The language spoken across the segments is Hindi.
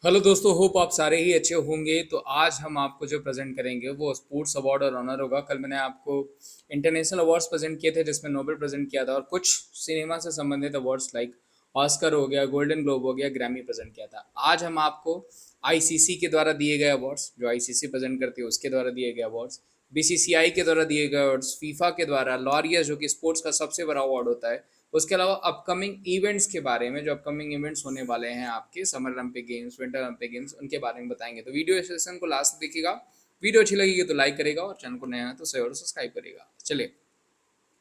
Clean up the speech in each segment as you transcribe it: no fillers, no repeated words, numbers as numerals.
हेलो दोस्तों, होप आप सारे ही अच्छे होंगे। तो आज हम आपको जो प्रेजेंट करेंगे वो स्पोर्ट्स अवार्ड और ऑनर होगा। कल मैंने आपको इंटरनेशनल अवार्ड्स प्रेजेंट किए थे जिसमें नोबेल प्रेजेंट किया था और कुछ सिनेमा से संबंधित अवार्ड्स लाइक ऑस्कर हो गया, गोल्डन ग्लोब हो गया, ग्रैमी प्रेजेंट किया था। आज हम आपको आईसीसी के द्वारा दिए गए अवार्ड्स, जो आईसीसी प्रेजेंट करती है उसके द्वारा दिए गए अवार्ड्स, बीसीसीआई के द्वारा दिए गए अवार्ड्स, फीफा के द्वारा लॉरियस जो कि स्पोर्ट्स का सबसे बड़ा अवार्ड होता है, उसके अलावा अपकमिंग इवेंट्स के बारे में, जो अपकमिंग इवेंट्स होने वाले हैं आपके summer Olympic games, winter Olympic games, उनके बारे में बताएंगे। तो वीडियो सेशन को लास्ट तक देखिएगा। वीडियो अच्छी लगेगी तो लाइक करेगा और चैनल को नया है तो शेयर और सब्सक्राइब करेगा। चलिए,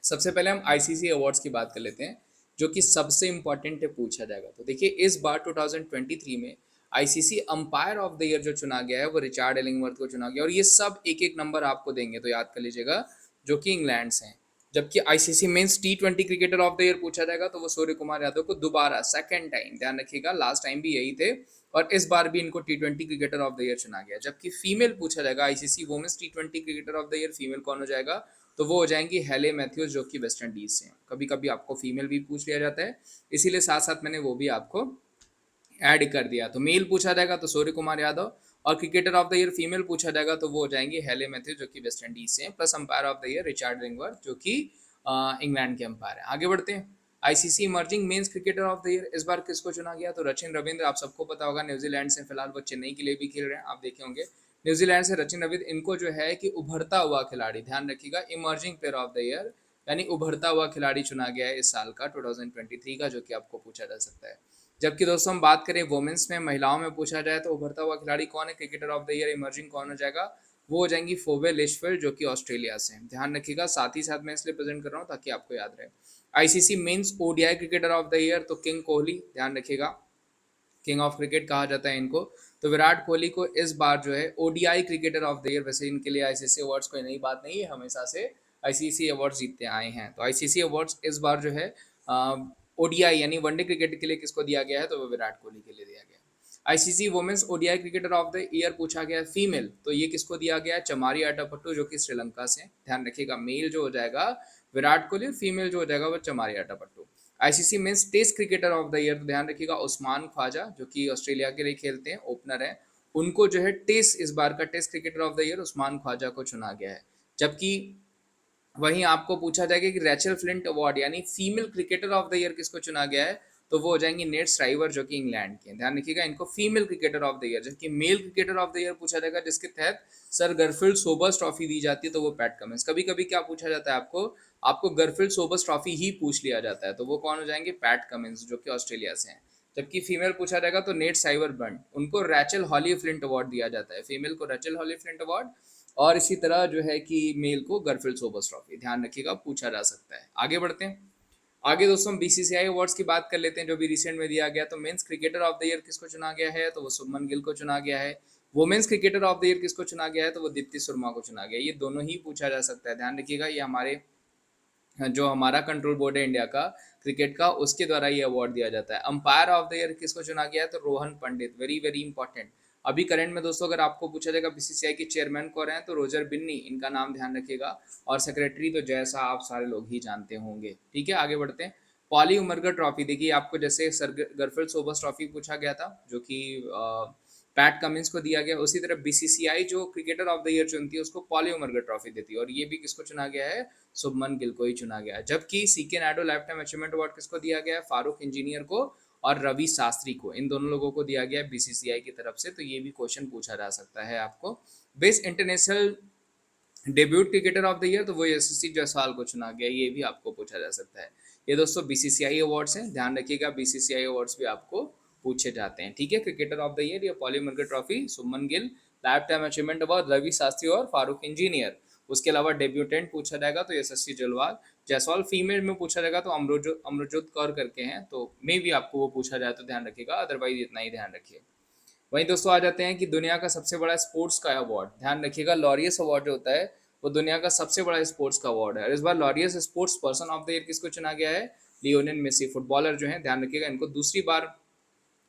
सबसे पहले हम आईसीसी अवार्ड्स की बात कर लेते हैं, जो कि सबसे इंपॉर्टेंट है, पूछा जाएगा। तो देखिए, इस बार 2023 में ICC umpire of the year जो चुना गया है वो रिचार्ड एलिंगवर्थ को चुना गया, और ये सब एक एक नंबर आपको देंगे तो याद कर लीजिएगा, जो कि इंग्लैंड से हैं। जबकि ICC men's T20 cricketer of the year पूछा जाएगा तो वो सूर्य कुमार यादव को दोबारा सेकंड टाइम, ध्यान रखिएगा, लास्ट टाइम भी यही थे और इस बार भी इनको टी20 क्रिकेटर ऑफ द ईयर चुना गया। जबकि फीमेल पूछा जाएगा आईसीसी वुमेन्स टी20 cricketer of the year, female कौन हो जाएगा, तो वो हो जाएंगी हेले मैथ्यूज, जो कि वेस्ट इंडीज से हैं। कभी कभी आपको फीमेल भी पूछ लिया जाता है, इसीलिए साथ साथ मैंने वो भी आपको ऐड कर दिया। तो मेल पूछा जाएगा तो सूर्य कुमार यादव, और cricketer of the year female पूछा जाएगा तो वो हो जाएंगी हेले मैथ्यूज, जो कि वेस्ट इंडीज से हैं, plus umpire of the year Richard Illingworth, जो कि इंग्लैंड के अंपायर हैं। आगे बढ़ते हैं। ICC emerging men's cricketer of the year इस बार किसको चुना गया, तो रचिन रविंद्र, आप सबको पता होगा, न्यूजीलैंड से, फिलहाल वो चेन्नई के लिए भी खेल रहे हैं, आप देखे होंगे। न्यूजीलैंड से रचिन रविंद्र, इनको जो है कि उभरता हुआ खिलाड़ी, ध्यान रखिएगा, emerging player of the year, यानी उभरता हुआ खिलाड़ी चुना गया है इस साल का 2023 का, जो कि आपको पूछा जा सकता है। जबकि दोस्तों हम बात करें वुमेन्स में, महिलाओं में पूछा जाए तो उभरता हुआ खिलाड़ी कौन है, cricketer of the year emerging कौन हो जाएगा, वो हो जाएंगी फोबे लिशफील्ड, जो कि ऑस्ट्रेलिया से हैं। ध्यान रखिएगा, साथ ही साथ मैं इसलिए प्रेजेंट कर रहा हूँ ताकि आपको याद रहे। ICC men's ODI cricketer of the year, तो किंग कोहली, ध्यान रखिएगा, किंग ऑफ क्रिकेट कहा जाता है इनको। तो विराट कोहली को इस बार जो है ODI cricketer of the year, वैसे इनके लिए आईसीसी अवार्ड्स कोई नई बात नहीं है, हमेशा से आईसीसी अवार्ड्स जीतते आए हैं। तो आईसीसी अवार्ड्स इस बार जो है ओडीआई यानी वनडे क्रिकेट के लिए किसको दिया गया है, तो वो विराट कोहली के लिए दिया गया है। ICC women's ODI cricketer of the year पूछा गया है फीमेल, तो ये किसको दिया गया है, चमारी आटापट्टू, जो कि श्रीलंका से। ध्यान रखिएगा, मेल जो हो जाएगा विराट कोहली, फीमेल जो हो जाएगा वो Chamari Athapaththu. ICC men's test cricketer of the year, तो ध्यान रखिएगा उस्मान ख्वाजा, जो कि ऑस्ट्रेलिया के लिए खेलते हैं, ओपनर है, उनको जो है टेस्ट, इस बार का test cricketer of the year Usman Khawaja को चुना गया है। जबकि वहीं आपको पूछा जाएगा कि रैचल फ्लिंट अवार्ड यानी female cricketer of the year किसको चुना गया है, तो वो हो जाएंगी नेट स्ट्राइवर, जो कि इंग्लैंड के हैं। ध्यान रखिएगा, इनको female cricketer of the year, जबकि male cricketer of the year पूछा जाएगा जिसके तहत सर गरफील्ड सोबर्स ट्रॉफी दी जाती है, तो वो पैट कमिंस। कभी कभी क्या पूछा जाता है आपको, आपको गरफील्ड सोबर्स ट्रॉफी ही पूछ लिया जाता है, तो वो कौन हो जाएंगे, पैट कमिंस, जो कि ऑस्ट्रेलिया से हैं। जबकि फीमेल पूछा जाएगा तो नेट साइवर बंट, उनको रैचल हॉली फ्लिंट अवार्ड दिया जाता है, फीमेल को रैचल हॉली फ्लिंट अवार्ड, और इसी तरह जो है कि मेल को गरफील्ड सोबर्स ट्रॉफी, ध्यान रखिएगा, पूछा जा सकता है। आगे बढ़ते हैं। आगे दोस्तों हम बीसीसीआई अवार्ड्स की बात कर लेते हैं, जो भी रिसेंट में दिया गया। तो mains cricketer of the year किसको चुना गया है, तो वो शुभमन गिल को चुना गया है। Women's cricketer of the year किसको चुना गया है, तो वो दीप्ति शर्मा को चुना गया है। ये दोनों ही पूछा जा सकता है, ध्यान रखिएगा, ये हमारे जो हमारा कंट्रोल बोर्ड है इंडिया का क्रिकेट का, उसके द्वारा ये अवार्ड दिया जाता है। अंपायर ऑफ द ईयर किसको चुना गया है, तो रोहन पंडित, वेरी वेरी इंपॉर्टेंट। अभी करंट में दोस्तों अगर आपको पूछा जाएगा बीसीसीआई के चेयरमैन कौन है, तो रोजर बिन्नी, इनका नाम ध्यान रखिएगा, और सेक्रेटरी तो जैसा आप सारे लोग ही जानते होंगे। ठीक है, आगे बढ़ते हैं। पॉली उमरगर ट्रॉफी, देखिए आपको जैसे सर गरफील्ड सोबर्स ट्रॉफी पूछा गया था, जो कि पैट कमिंस को दिया गया, उसी तरह बीसीसीआई जो क्रिकेटर ऑफ द ईयर चुनती है उसको पॉली उमरगर ट्रॉफी देती है, और ये भी किसको चुना गया है, शुभमन गिल को ही चुना गया है। जबकि CK Naidu life time achievement award किसको दिया गया है, फारूक इंजीनियर को और रवि शास्त्री को, इन दोनों लोगों को दिया गया है बीसीसीआई की तरफ से। तो ये भी क्वेश्चन पूछा जा सकता है आपको। Best international debut cricketer of the year, तो वो यशस्वी जायसवाल को चुना गया, ये भी आपको पूछा जा सकता है। ये दोस्तों बीसीसीआई अवार्ड्स हैं, ध्यान रखिएगा, बीसीसीआई अवार्ड्स भी आपको पूछे जाते हैं। ठीक है, क्रिकेटर ऑफ द ईयर, या Polly Umrigar trophy, Shubman Gill, life time achievement award Ravi Shastri और फारूक इंजीनियर। उसके अलावा डेब्यूटेंट पूछा जाएगा तो यशस्वी जलवाल, जायसवाल। फीमेल में पूछा जाएगा तो अमरजोत कौर करके हैं, तो मे भी आपको वो पूछा जाए तो ध्यान रखिएगा, अदरवाइज इतना ही ध्यान रखिए। वहीं दोस्तों आ जाते हैं कि दुनिया का सबसे बड़ा स्पोर्ट्स का अवार्ड, ध्यान रखिएगा, लॉरियस अवार्ड जो होता है वो दुनिया का सबसे बड़ा स्पोर्ट्स का अवार्ड है, और इस बार Laureus sports person of the year किसको चुना गया है, लियोनेल मेसी, फुटबॉलर जो है, ध्यान रखिएगा, इनको दूसरी बार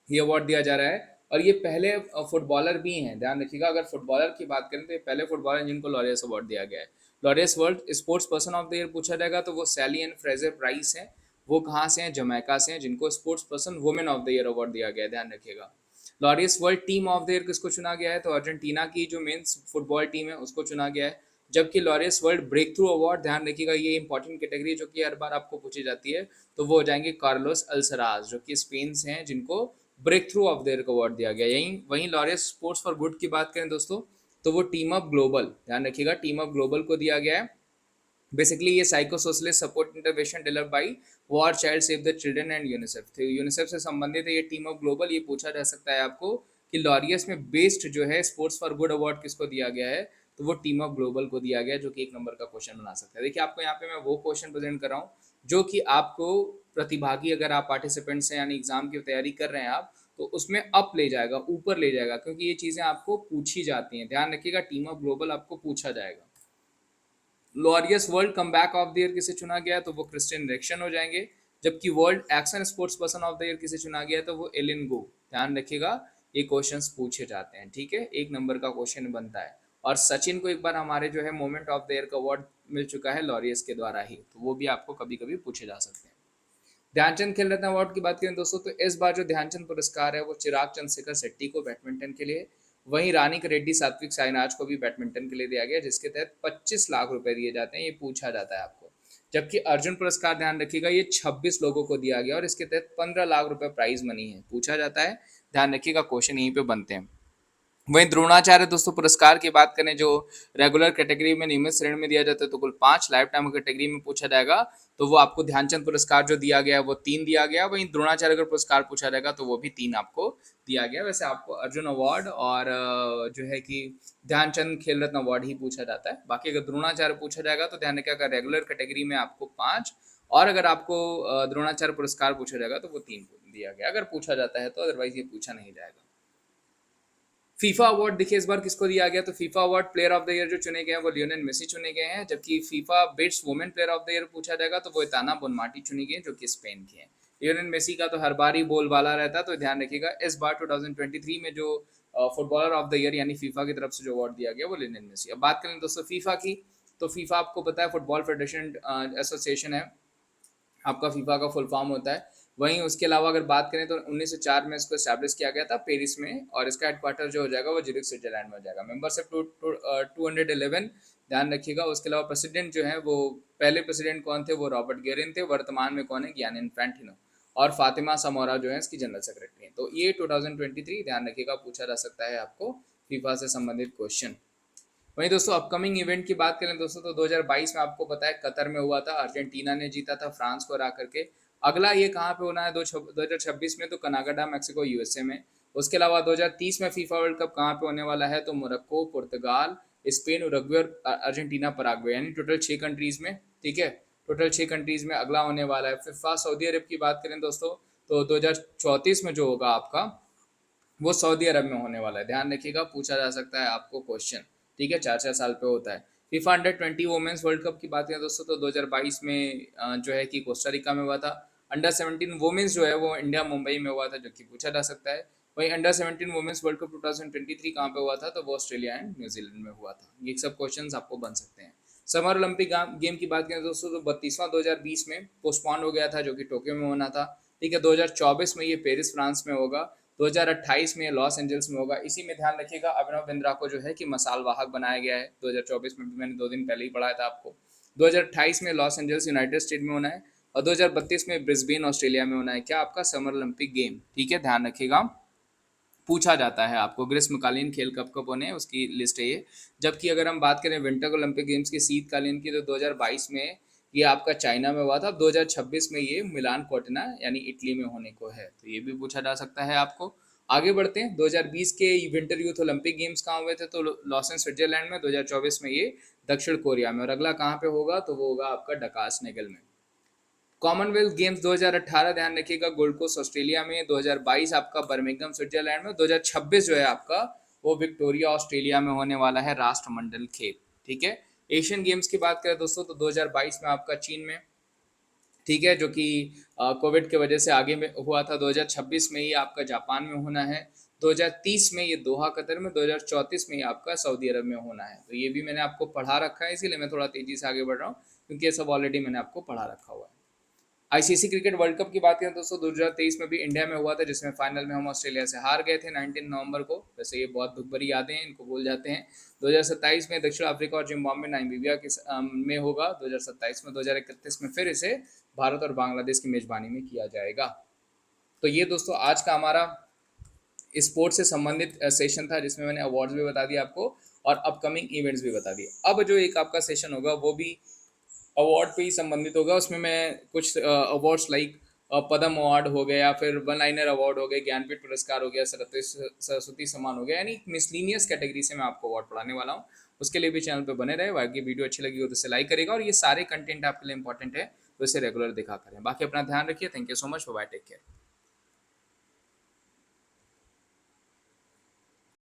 ये अवार्ड दिया जा रहा है, और ये पहले फुटबॉलर भी हैं, ध्यान रखिएगा, अगर फुटबॉलर की बात करें तो ये पहले फुटबॉलर हैं जिनको लॉरियस अवार्ड दिया गया है। Laureus world sports person of the year पूछा जाएगा तो वो सैली एंड फ्रेजर प्राइस हैं, वो कहाँ से हैं, जमैका से हैं, जिनको sports person women of the year award दिया गया है, ध्यान रखिएगा। Laureus world team of the year किसको चुना गया है, तो अर्जेंटीना की जो मेंस फुटबॉल टीम है उसको चुना गया है। जबकि Laureus world breakthrough award, ध्यान रखिएगा ये इंपॉर्टेंट कैटेगरी है जो कि हर बार आपको पूछी जाती है, तो वो हो जाएंगे कार्लोस अल्सराज जो कि स्पेन से हैं, जिनको breakthrough of the year का अवार्ड दिया गया। यहीं वहीं लॉरियस स्पोर्ट्स फॉर गुड की बात करें दोस्तों, तो वो टीम ऑफ ग्लोबल, ध्यान रखिएगा टीम ऑफ ग्लोबल को दिया गया है। बेसिकली ये psycho socialist support intervention develop by war child save the children and UNICEF, तो यूनिसेफ से संबंधित है ये टीम ऑफ ग्लोबल। ये पूछा जा सकता है आपको कि लॉरियस में बेस्ड जो है स्पोर्ट्स फॉर गुड अवार्ड किसको दिया गया है, तो वो टीम ऑफ ग्लोबल को दिया गया, जो कि 1 नंबर का क्वेश्चन बना सकता है। देखिए आपको यहाँ पे मैं वो क्वेश्चन प्रेजेंट कर रहा हूँ जो कि आपको प्रतिभागी, अगर आप पार्टिसिपेंट्स हैं यानी एग्जाम की तैयारी कर रहे हैं आप, तो उसमें अप ले जाएगा, ऊपर ले जाएगा, क्योंकि ये चीज़ें आपको पूछी जाती हैं। ध्यान रखिएगा टीम ऑफ ग्लोबल आपको पूछा जाएगा। Laureus world comeback of the year किसे चुना गया, तो वो क्रिस्टियन इरेक्शन हो जाएंगे। जबकि world action sports person of the year किसे चुना गया है, तो वो एलिन गो। ध्यान रखिएगा ये क्वेश्चंस पूछे जाते हैं, ठीक है, 1 नंबर का क्वेश्चन बनता है। और सचिन को एक बार हमारे जो है मोमेंट ऑफ द ईयर का अवार्ड मिल चुका है लॉरियस के द्वारा ही, तो वो भी आपको कभी कभी पूछे जा सकते हैं। ध्यानचंद खेल रत्न अवार्ड की बात करें दोस्तों, तो इस बार जो ध्यानचंद पुरस्कार है वो चिराग चंद्रशेखर शेट्टी को बैडमिंटन के लिए, वहीं रानी का रेड्डी सात्विक साईनाज को भी बैडमिंटन के लिए दिया गया, जिसके तहत 25 लाख रुपए दिए जाते हैं, ये पूछा जाता है आपको। जबकि अर्जुन पुरस्कार ध्यान रखिएगा ये 26 लोगों को दिया गया और इसके तहत 15 लाख रुपए प्राइज मनी है, पूछा जाता है। ध्यान रखिएगा क्वेश्चन यहीं पे बनते हैं। वहीं द्रोणाचार्य दोस्तों पुरस्कार की बात करें, जो रेगुलर कैटेगरी में नियमित श्रेणी में दिया जाता है, तो कुल 5, लाइफ टाइम कैटेगरी में पूछा जाएगा तो वो आपको ध्यानचंद पुरस्कार जो दिया गया है वो 3 दिया गया। वहीं द्रोणाचार्य का पुरस्कार पूछा जाएगा तो वो भी 3 आपको दिया गया। वैसे आपको अर्जुन अवार्ड और जो है कि ध्यानचंद खेल रत्न अवार्ड ही पूछा जाता है। बाकी अगर द्रोणाचार्य पूछा जाएगा तो ध्यान रखिएगा रेगुलर कैटेगरी में आपको 5, और अगर आपको द्रोणाचार्य पुरस्कार पूछा जाएगा तो वो 3 दिया गया, अगर पूछा जाता है तो, अदरवाइज ये पूछा नहीं जाएगा। फीफा अवार्ड देखिए इस बार किसको दिया गया, तो FIFA award player of the year जो चुने गए हैं वो लियोनेल मेसी चुने गए हैं। जबकि FIFA best women player of the year पूछा जाएगा तो वो इताना बोनमाटी चुनी गई जो कि स्पेन की है। लियोनेल मेसी का तो हर बार ही बोलबाला रहता है, तो ध्यान रखिएगा इस बार 2023 में जो फुटबॉलर ऑफ द ईयर यानी फीफा की तरफ से जो अवार्ड दिया गया वो लियोनेल मेसी। अब बात करें दोस्तों फीफा की, तो फीफा आपको पता है फुटबॉल फेडरेशन एसोसिएशन है, आपका फीफा का फुल फॉर्म होता है। वहीं उसके अलावा अगर बात करें तो 1904 में इसको एस्टैब्लिश किया गया था पेरिस में, और इसका हेडक्वार्टर जो हो जाएगा वो ज्यूरिख स्विट्जरलैंड में हो जाएगा। मेंबरशिप 211, ध्यान रखिएगा। उसके अलावा प्रेसिडेंट जो है वो, पहले प्रेसिडेंट कौन थे, वो रॉबर्ट गेरिन थे। वर्तमान में कौन है, गियानी इन्फैंटिनो। और फातिमा समोरा जो है इसकी जनरल सेक्रेटरी है। तो ये 2023 ध्यान रखिएगा पूछा जा सकता है आपको फीफा से संबंधित क्वेश्चन। वहीं दोस्तों अपकमिंग इवेंट की बात करें दोस्तों, तो 2022 में आपको पता है कतर में हुआ था, अर्जेंटीना ने जीता था फ्रांस को हरा करके। अगला ये कहाँ पे होना है 2026 में, तो कनाडा, मैक्सिको, यूएसए में। उसके अलावा 2030 में फीफा वर्ल्ड कप कहाँ पे होने वाला है, तो मोरक्को, पुर्तगाल, स्पेन, उरुग्वे और अर्जेंटीना, पराग्वे, यानी टोटल 6 कंट्रीज में, ठीक है, टोटल 6 कंट्रीज में अगला होने वाला है। फिफा सऊदी अरब की बात करें दोस्तों, तो 2034 में जो होगा आपका वो सऊदी अरब में होने वाला है। ध्यान रखिएगा पूछा जा सकता है आपको क्वेश्चन, ठीक है, 4-4 साल पे होता है। FIFA under 20 women's world cup की बात करें दोस्तों, तो 2022 में जो है कि कोस्टारिका में हुआ था। अंडर 17 वुमेन्स जो है वो इंडिया मुंबई में हुआ था, जो कि पूछा जा सकता है। वहीं अंडर 17 वुमेन्स वर्ल्ड कप 2023 कहाँ पे हुआ था, तो वो ऑस्ट्रेलिया एंड न्यूजीलैंड में हुआ था। ये सब क्वेश्चन आपको बन सकते हैं। समर ओलंपिक गेम की बात करें दोस्तों, तो 32वां 2020 में पोस्टपोन हो गया था, जो कि टोक्यो में होना था, ठीक है। 2024 में ये पेरिस फ्रांस में होगा, 2028 में लॉस एंजल्स में होगा। इसी में ध्यान रखिएगा अभिनव बिंद्रा को जो है कि मसाल वाहक बनाया गया है। 2024 में भी मैंने 2 दिन पहले ही पढ़ाया था आपको। 2028 में लॉस एंजल्स यूनाइटेड स्टेट में होना है, और 2032 में ब्रिस्बेन ऑस्ट्रेलिया में होना है। क्या आपका समर ओलंपिक गेम, ठीक है, ध्यान रखिएगा पूछा जाता है आपको। ग्रीष्मकालीन खेल कब कब होने हैं उसकी लिस्ट है ये। जबकि अगर हम बात करें विंटर ओलंपिक गेम्स की शीतकालीन की, तो 2022 में ये आपका चाइना में हुआ था। 2026 में ये मिलान कोर्टिना यानी इटली में होने को है, तो ये भी पूछा जा सकता है आपको। आगे बढ़ते हैं, 2020 के विंटर यूथ ओलंपिक गेम्स कहाँ हुए थे, तो लॉसन स्विट्जरलैंड में। 2024 में ये दक्षिण कोरिया में, और अगला कहाँ पे होगा, तो वो होगा आपका डकास नेगल में। कॉमनवेल्थ गेम्स 2018 ध्यान रखिएगा गोल्ड कोस्ट ऑस्ट्रेलिया में। 2022 आपका बर्मिंघम स्विट्जरलैंड में। 2026 जो है आपका वो विक्टोरिया ऑस्ट्रेलिया में होने वाला है, राष्ट्रमंडल खेल, ठीक है। एशियन गेम्स की बात करें दोस्तों, तो 2022 में आपका चीन में, ठीक है, जो कि कोविड की वजह से आगे में हुआ था। 2026 में ये आपका जापान में होना है। 2030 में ये दोहा कतर में। 2034 में ये आपका सऊदी अरब में होना है। तो ये भी मैंने आपको पढ़ा रखा है, इसीलिए मैं थोड़ा तेजी से आगे बढ़ रहा हूँ, क्योंकि ये सब ऑलरेडी मैंने आपको पढ़ा रखा हुआ है। आईसीसी क्रिकेट वर्ल्ड कप की बात करें दोस्तों 2023 में भी इंडिया में हुआ था, जिसमें फाइनल में हम ऑस्ट्रेलिया से हार गए थे 19 नवंबर को। वैसे ये बहुत दुख भरी यादें हैं, इनको भूल जाते हैं। 2027 में दक्षिण अफ्रीका और जिम्बाब्वे नामीबिया के में होगा 2027 में। 2031 में फिर इसे भारत और बांग्लादेश की मेजबानी में किया जाएगा। तो ये दोस्तों आज का हमारा स्पोर्ट्स से संबंधित सेशन था, जिसमें मैंने अवार्ड्स भी बता दिए आपको और अपकमिंग इवेंट्स भी बता दिए। अब जो एक आपका सेशन होगा वो भी अवार्ड पे ही संबंधित होगा। उसमें मैं कुछ अवार्ड्स लाइक पद्म अवार्ड हो गया, या फिर वन लाइनर अवार्ड हो गया, ज्ञानपीठ पुरस्कार हो गया, सरस्वती सम्मान हो गया, यानी मिसलीनियस कैटेगरी से मैं आपको अवार्ड पढ़ाने वाला हूँ। उसके लिए भी चैनल पे बने रहे। बाकी वीडियो अच्छी लगी हो तो इसे लाइक करेगा, और ये सारे कंटेंट आपके लिए इंपॉर्टेंट है तो इसे रेगुलर देखा करें। बाकी अपना ध्यान रखिए। Thank you so much. Bye, take care.